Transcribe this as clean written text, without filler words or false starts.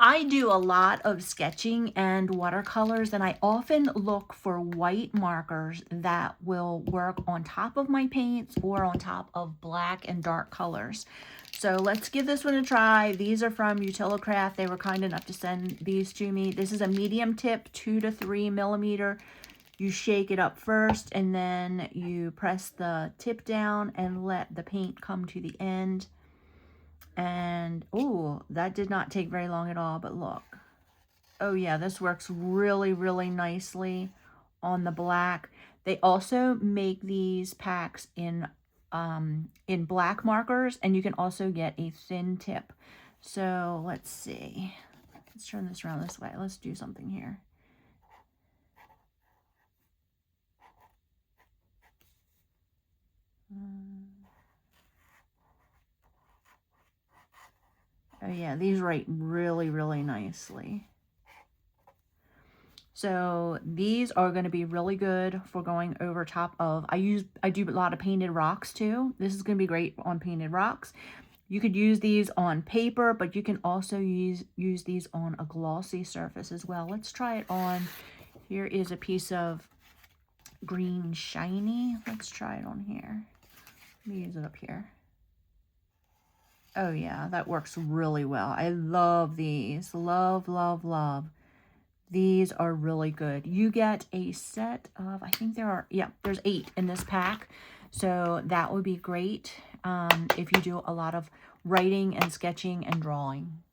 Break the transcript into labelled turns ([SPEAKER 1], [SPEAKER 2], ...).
[SPEAKER 1] I do a lot of sketching and watercolors, and I often look for white markers that will work on top of my paints or on top of black and dark colors. So let's give this one a try. These are from Utilicraft. They were kind enough to send these to me. This is a medium tip, 2 to 3 millimeter. You shake it up first, and then you press the tip down and let the paint come to the end. And, oh, that did not take very long at all, but look. Oh yeah, this works really, really nicely on the black. They also make these packs in black markers, and you can also get a thin tip. So let's see. Let's turn this around this way. Let's do something here. Oh yeah, these write really, really nicely. So these are going to be really good for going over top of, I do a lot of painted rocks too. This is going to be great on painted rocks. You could use these on paper, but you can also use these on a glossy surface as well. Let's try it on. Here is a piece of green shiny. Let's try it on here. Let me use it up here. Oh yeah, that works really well. I love these. Love, love, love. These are really good. You get a set of, I think there are, yeah, there's 8 in this pack. So that would be great if you do a lot of writing and sketching and drawing.